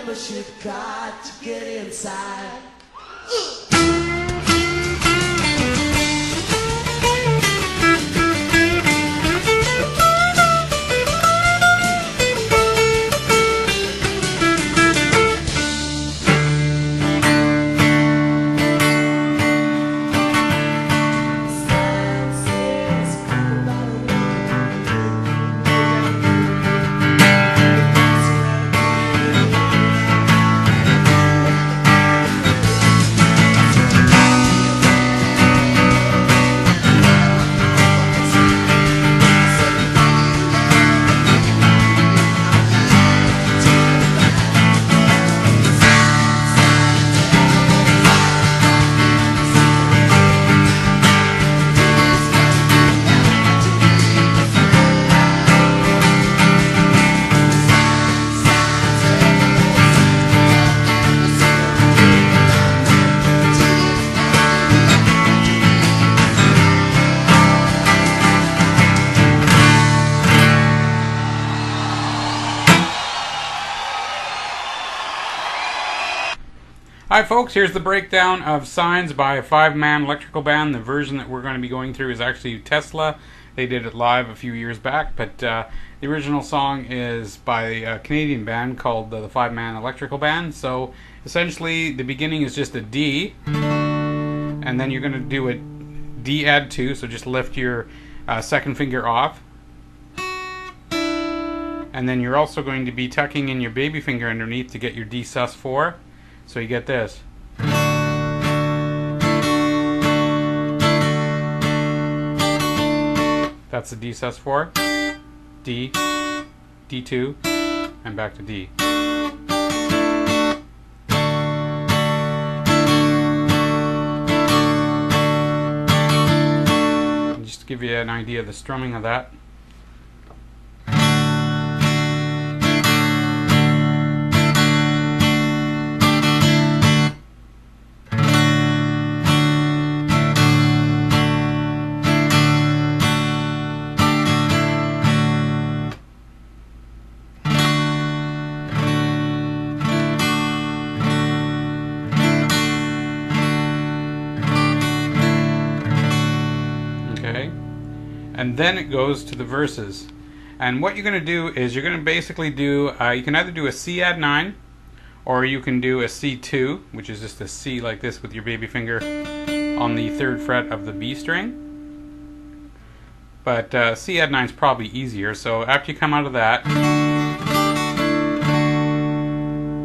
membership card to get inside. Hi folks, here's the breakdown of Signs by a five-man electrical band. The version that we're going to be going through is actually Tesla. They did it live a few years back, but the original song is by a Canadian band called the Five-Man Electrical Band. So essentially the beginning is just a D, and then you're going to do a D add 2, so just lift your second finger off. And then you're also going to be tucking in your baby finger underneath to get your D sus4. So you get this. That's the D sus4, D, D2, and back to D. And just to give you an idea of the strumming of that. And then it goes to the verses. And what you're going to do is you're going to basically do, you can either do a C add 9, or you can do a C2, which is just a C like this with your baby finger on the 3rd fret of the B string. But C add 9 is probably easier, so after you come out of that,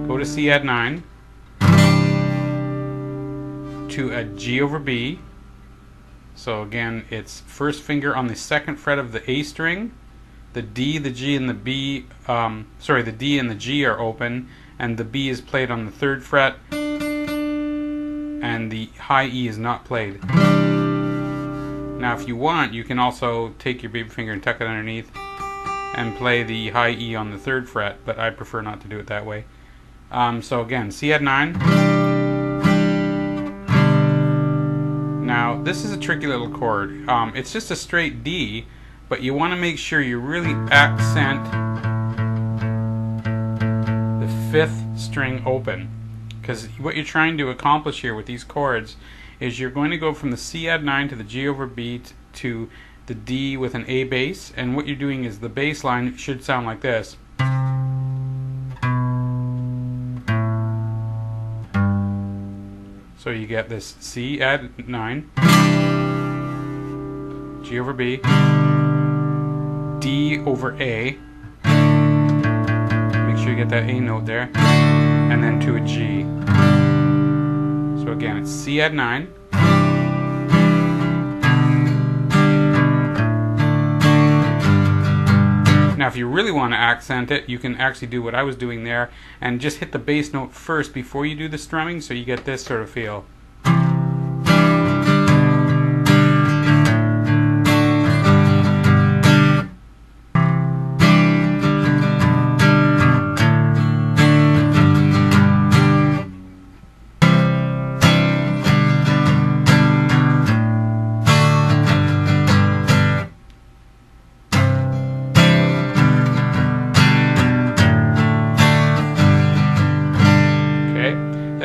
go to C add 9, to a G over B. So again, it's first finger on the 2nd fret of the A string. The D, the G, and the B, the D and the G are open, and the B is played on the 3rd fret, and the high E is not played. Now if you want, you can also take your baby finger and tuck it underneath and play the high E on the 3rd fret, but I prefer not to do it that way. So again, C add 9. Now, this is a tricky little chord. It's just a straight D, but you want to make sure you really accent the 5th string open. Because what you're trying to accomplish here with these chords is you're going to go from the C add 9 to the G over B to the D with an A bass, and what you're doing is the bass line should sound like this. So you get this C add 9, G over B, D over A, make sure you get that A note there, and then to a G. So again, it's C add 9, now if you really want to accent it, you can actually do what I was doing there and just hit the bass note first before you do the strumming, so you get this sort of feel.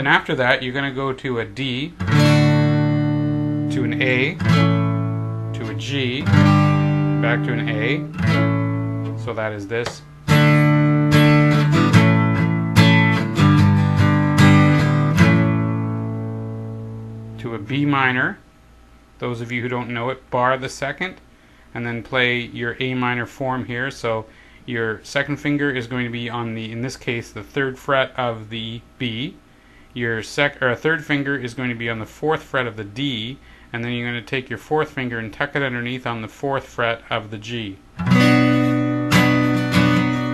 Then after that, you're going to go to a D, to an A, to a G, back to an A. So that is this. To a B minor. Those of you who don't know it, bar the second, and then play your A minor form here. So your second finger is going to be on the, in this case, the 3rd fret of the B. Your third finger is going to be on the 4th fret of the D, and then you're going to take your 4th finger and tuck it underneath on the 4th fret of the G.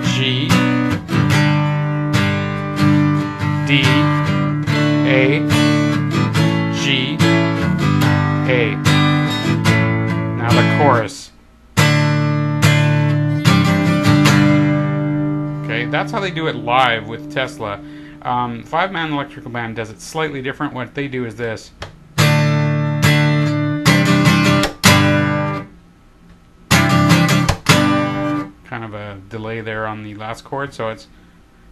G, D, A, G, A. Now the chorus. Okay, that's how they do it live with Tesla. Five Man Electrical Band does it slightly different. What they do is this. Kind of a delay there on the last chord, so it's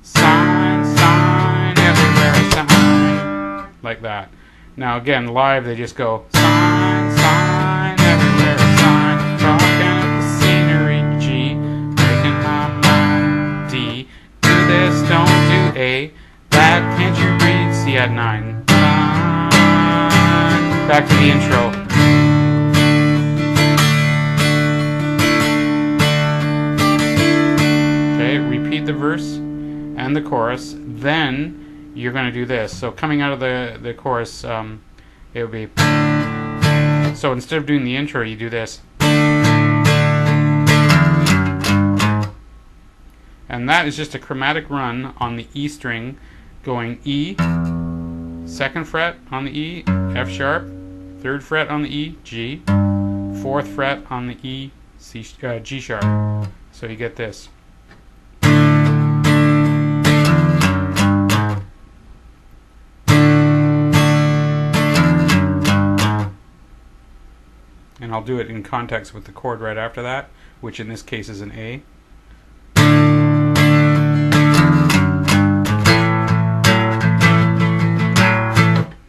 sign, sign, everywhere, sign, like that. Now again, live they just go sign, sign, everywhere, sign, talking at the scenery, G, making my mind, D, do this, don't do A, that, can't you read, C at 9, sign, back to the intro. Okay, repeat the verse and the chorus, then you're going to do this. So coming out of the chorus, it would be, so instead of doing the intro, you do this. And that is just a chromatic run on the E string, going E, 2nd fret on the E, F sharp, 3rd fret on the E, G, 4th fret on the E, C, G sharp. So you get this. And I'll do it in context with the chord right after that, which in this case is an A.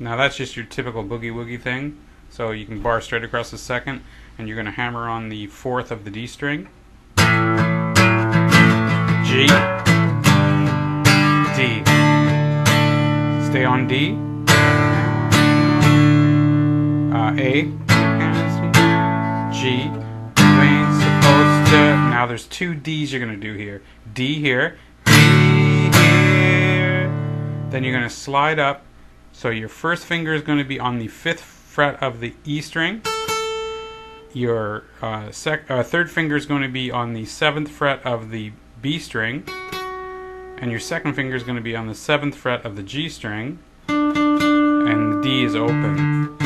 Now that's just your typical boogie woogie thing. So you can bar straight across the 2nd, and you're going to hammer on the 4th of the D string. G, D. Stay on D. A. G, you ain't supposed to. Now there's 2 D's you're going to do here. D here, D here. Then you're going to slide up. So your first finger is going to be on the 5th fret of the E string. Your 3rd finger is going to be on the 7th fret of the B string. And your 2nd finger is going to be on the 7th fret of the G string. And the D is open.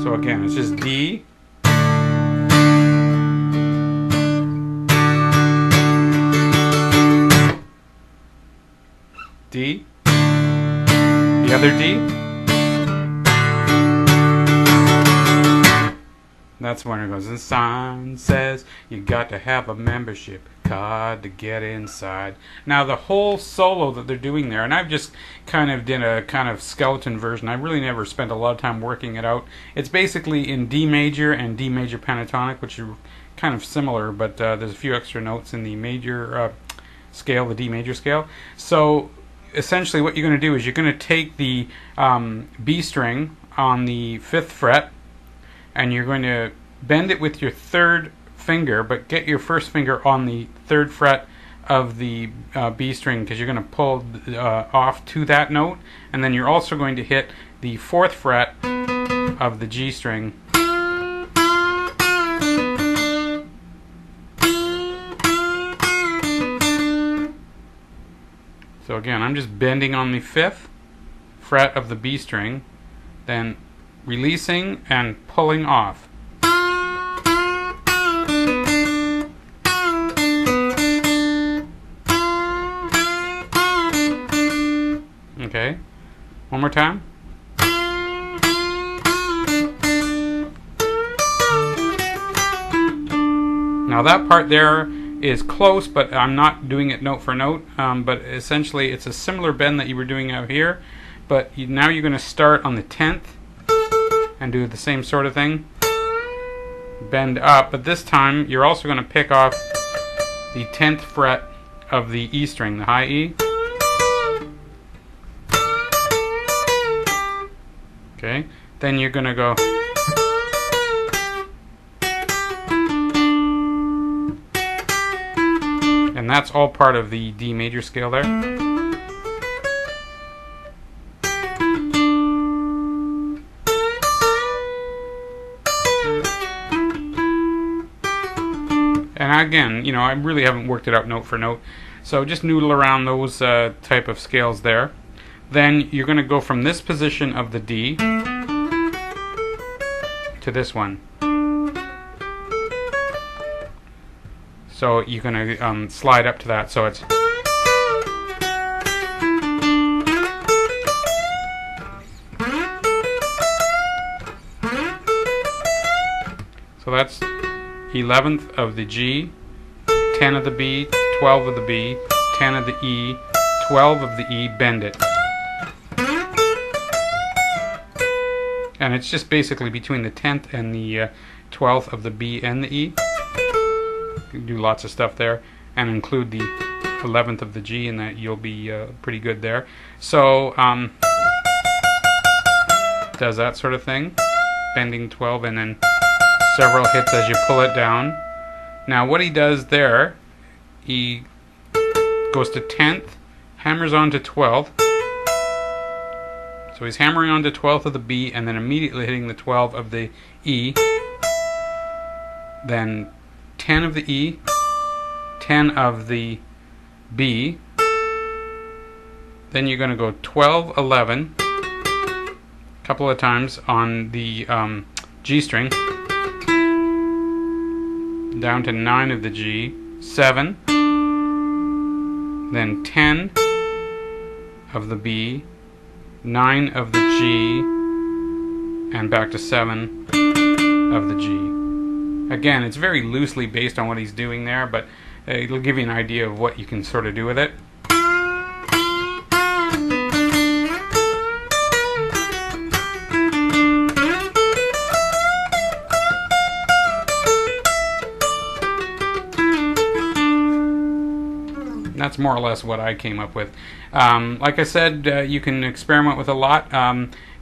So again, it's just D. D, the other D. That's when it goes. And sign says you got to have a membership card to get inside. Now the whole solo that they're doing there, and I've just kind of did a kind of skeleton version. I really never spent a lot of time working it out. It's basically in D major and D major pentatonic, which are kind of similar, but there's a few extra notes in the major scale, the D major scale. So essentially what you're going to do is you're going to take the B string on the 5th fret and you're going to bend it with your 3rd finger, but get your 1st finger on the 3rd fret of the B string, because you're going to pull off to that note, and then you're also going to hit the 4th fret of the G string. So again, I'm just bending on the 5th fret of the B string, then releasing and pulling off. Okay, one more time. Now that part there is close, but I'm not doing it note for note, but essentially it's a similar bend that you were doing out here, but now you're going to start on the 10th and do the same sort of thing. Bend up, but this time you're also going to pick off the 10th fret of the E string, the high E. Okay, then you're going to go and that's all part of the D major scale there. And again, you know, I really haven't worked it out note for note, so just noodle around those type of scales there. Then you're going to go from this position of the D to this one. So you're going to slide up to that, so it's so that's 11th of the G, 10 of the B, 12 of the B, 10 of the E, 12 of the E, bend it. And it's just basically between the 10th and the 12th of the B and the E. You can do lots of stuff there and include the 11th of the G, and that you'll be pretty good there. So does that sort of thing, bending 12 and then several hits as you pull it down. Now what he does there, he goes to 10th, hammers on to 12th. So he's hammering on to 12th of the B and then immediately hitting the 12 of the E. Then 10 of the E, 10 of the B. Then you're going to go 12, 11 a couple of times on the G string. Down to 9 of the G, 7, then 10 of the B, 9 of the G, and back to 7 of the G. Again, it's very loosely based on what he's doing there, but it'll give you an idea of what you can sort of do with it. That's more or less what I came up with. Like I said, you can experiment with a lot.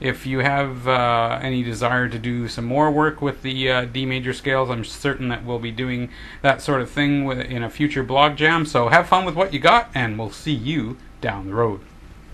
If you have any desire to do some more work with the D major scales, I'm certain that we'll be doing that sort of thing in a future blog jam. So have fun with what you got, and we'll see you down the road.